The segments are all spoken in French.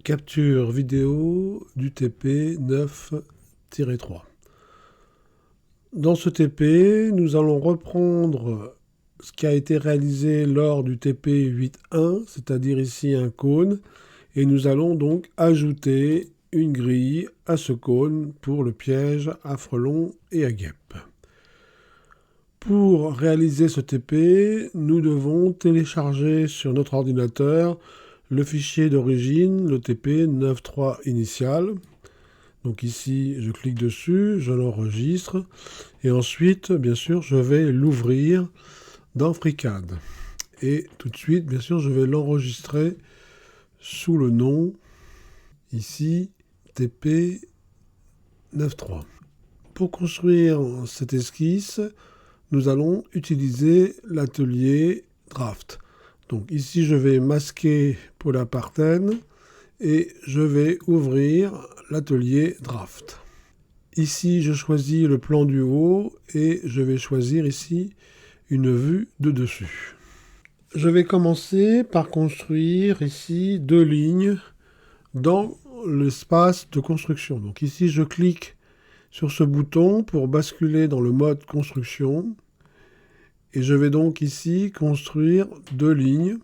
Capture vidéo du TP 9-3. Dans ce TP, nous allons reprendre ce qui a été réalisé lors du TP 8.1, c'est-à-dire ici un cône, et nous allons donc ajouter une grille à ce cône pour le piège à frelons et à guêpes. Pour réaliser ce TP, nous devons télécharger sur notre ordinateur le fichier d'origine, le TP 9.3 initial. Donc ici, je clique dessus, je l'enregistre, et ensuite, bien sûr, je vais l'ouvrir dans FreeCAD. Et tout de suite, bien sûr, je vais l'enregistrer sous le nom, ici, TP 9.3. Pour construire cette esquisse, nous allons utiliser l'atelier Draft. Donc ici, je vais masquer Polyparten et je vais ouvrir l'atelier Draft. Ici, je choisis le plan du haut et je vais choisir ici une vue de dessus. Je vais commencer par construire ici deux lignes dans l'espace de construction. Donc ici, je clique sur ce bouton pour basculer dans le mode construction. Et je vais donc ici construire deux lignes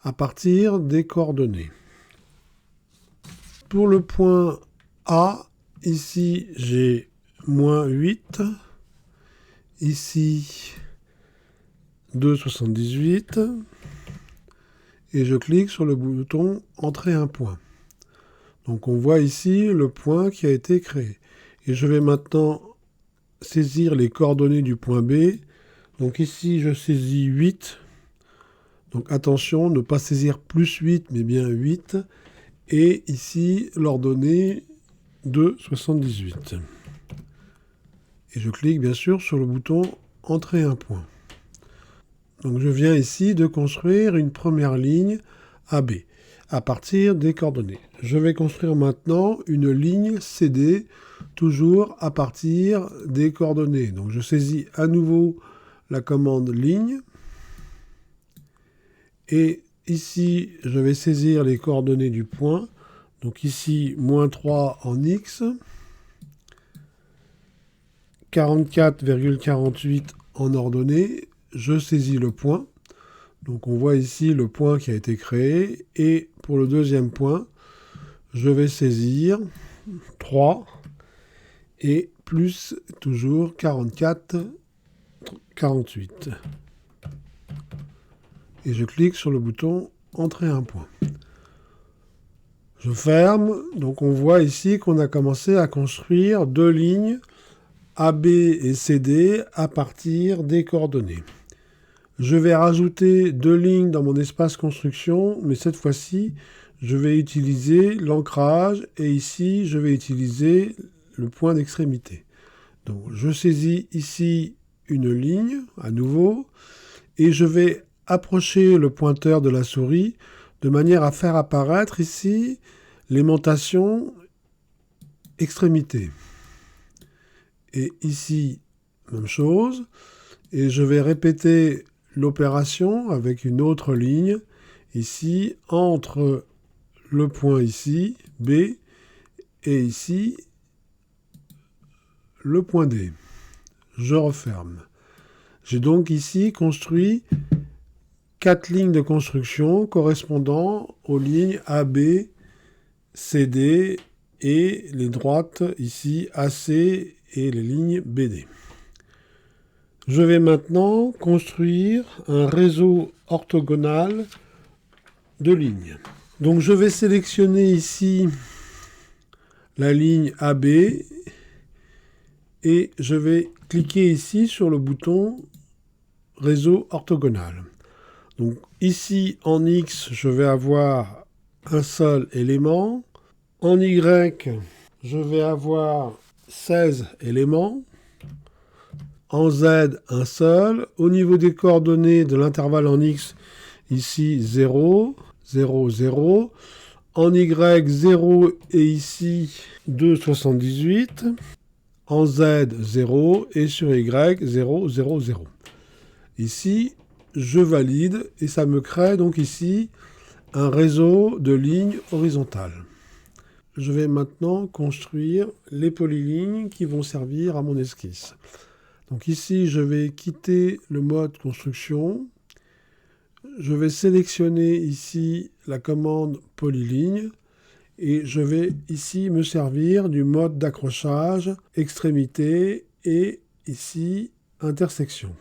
à partir des coordonnées. Pour le point A, ici j'ai -8, ici 2,78 et je clique sur le bouton Entrer un point. Donc on voit ici le point qui a été créé. Et je vais maintenant saisir les coordonnées du point B. Donc ici, je saisis 8. Donc attention, ne pas saisir +8, mais bien 8. Et ici, l'ordonnée 2,78. Et je clique bien sûr sur le bouton Entrer un point. Donc je viens ici de construire une première ligne AB à partir des coordonnées. Je vais construire maintenant une ligne CD, toujours à partir des coordonnées. Donc je saisis à nouveau la commande ligne. Et ici, je vais saisir les coordonnées du point. Donc ici, -3 en X, 44,48 en ordonnée. Je saisis le point. Donc on voit ici le point qui a été créé. Et pour le deuxième point, je vais saisir 3 et plus toujours 44,48. Et je clique sur le bouton Entrer un point. Je ferme. Donc on voit ici qu'on a commencé à construire deux lignes AB et CD à partir des coordonnées. Je vais rajouter deux lignes dans mon espace construction, mais cette fois-ci, je vais utiliser l'ancrage et ici, je vais utiliser le point d'extrémité. Donc, je saisis ici une ligne à nouveau et je vais approcher le pointeur de la souris de manière à faire apparaître ici l'aimantation extrémité. Et ici, même chose. Et je vais répéter l'opération avec une autre ligne ici entre le point ici, B, et ici, le point D. Je referme. J'ai donc ici construit 4 lignes de construction correspondant aux lignes AB, CD et les droites ici AC et les lignes BD. Je vais maintenant construire un réseau orthogonal de lignes. Donc je vais sélectionner ici la ligne AB et je vais cliquer ici sur le bouton réseau orthogonal. Donc ici en X, je vais avoir un seul élément. En Y, je vais avoir 16 éléments. En Z, un seul. Au niveau des coordonnées de l'intervalle en X, ici 0, 0, 0. En Y, 0 et ici 2,78. En Z, 0 et sur Y, 0, 0, 0. Ici, je valide et ça me crée donc ici un réseau de lignes horizontales. Je vais maintenant construire les polylignes qui vont servir à mon esquisse. Donc ici, je vais quitter le mode construction. Je vais sélectionner ici la commande polyligne et je vais ici me servir du mode d'accrochage extrémité et ici intersection.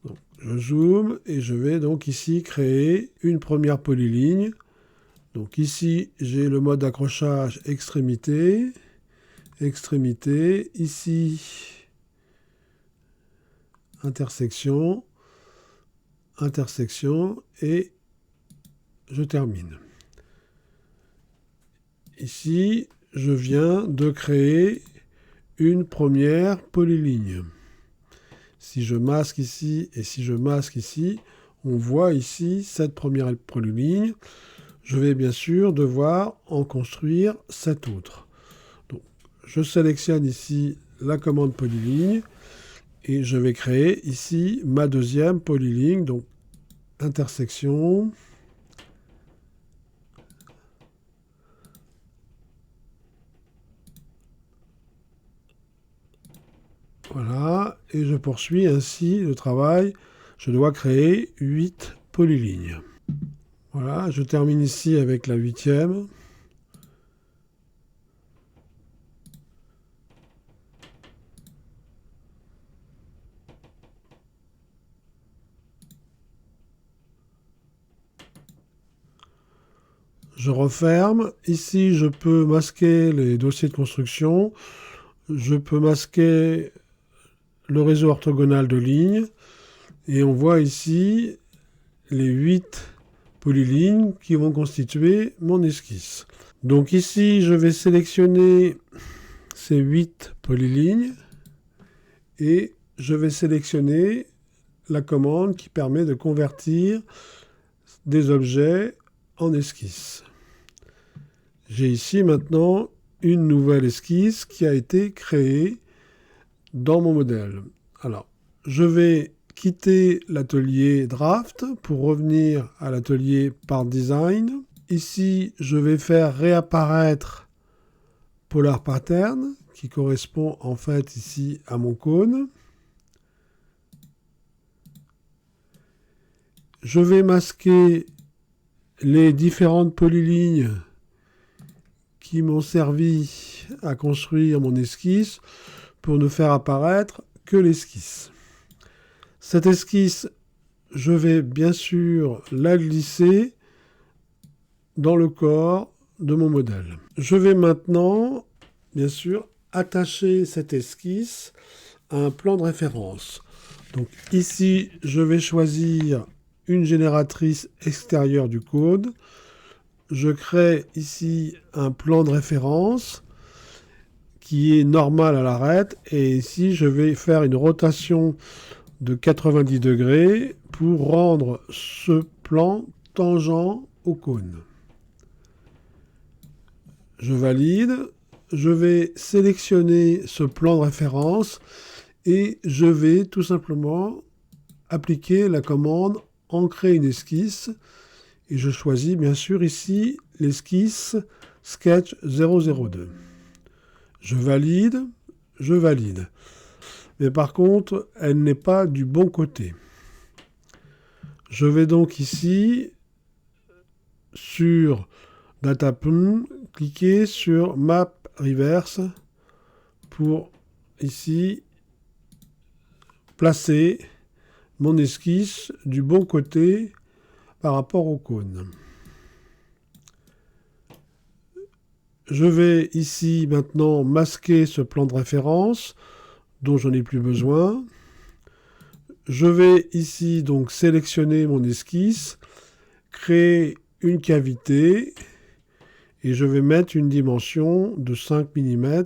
Donc, je zoome et je vais donc ici créer une première polyligne. Donc ici, j'ai le mode d'accrochage extrémité, extrémité, ici intersection, intersection et je termine. Ici, je viens de créer une première polyligne. Si je masque ici et si je masque ici, on voit ici cette première polyligne. Je vais bien sûr devoir en construire 7 autres. Donc, je sélectionne ici la commande polyligne et je vais créer ici ma deuxième polyligne. Donc, intersection. Voilà, et je poursuis ainsi le travail. Je dois créer 8 polylignes. Voilà, je termine ici avec la 8e. Je referme. Ici, je peux masquer les dossiers de construction. Je peux masquer le réseau orthogonal de lignes. Et on voit ici les 8 polylignes qui vont constituer mon esquisse. Donc ici, je vais sélectionner ces 8 polylignes et je vais sélectionner la commande qui permet de convertir des objets en esquisse. J'ai ici maintenant une nouvelle esquisse qui a été créée dans mon modèle. Alors, je vais quitter l'atelier Draft pour revenir à l'atelier Part Design. Ici, je vais faire réapparaître Polar Pattern, qui correspond en fait ici à mon cône. Je vais masquer les différentes polylignes qui m'ont servi à construire mon esquisse pour ne faire apparaître que l'esquisse. Cette esquisse, je vais bien sûr la glisser dans le corps de mon modèle. Je vais maintenant, bien sûr, attacher cette esquisse à un plan de référence. Donc ici, je vais choisir une génératrice extérieure du code. Je crée ici un plan de référence qui est normal à l'arête. Et ici, je vais faire une rotation de 90 degrés pour rendre ce plan tangent au cône. Je valide. Je vais sélectionner ce plan de référence et je vais tout simplement appliquer la commande « Ancrer une esquisse » et je choisis bien sûr ici l'esquisse Sketch 002. Je valide, je valide. Mais par contre, elle n'est pas du bon côté. Je vais donc ici sur DataPun, cliquer sur Map Reverse pour ici placer mon esquisse du bon côté par rapport au cône. Je vais ici maintenant masquer ce plan de référence dont je n'ai plus besoin. Je vais ici donc sélectionner mon esquisse, créer une cavité et je vais mettre une dimension de 5 mm,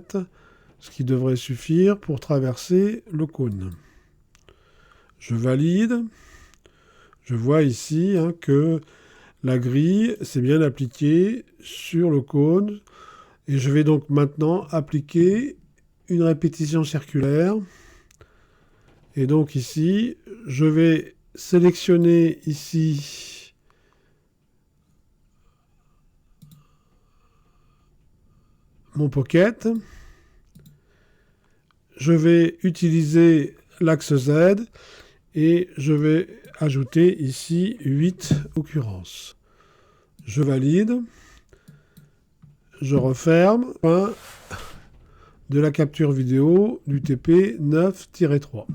ce qui devrait suffire pour traverser le cône. Je valide. Je vois ici que la grille s'est bien appliquée sur le cône et je vais donc maintenant appliquer une répétition circulaire. Et donc ici, je vais sélectionner ici mon Pocket. Je vais utiliser l'axe Z et je vais ajouter ici 8 occurrences. Je valide. Je referme. Fin de la capture vidéo du TP 9-3.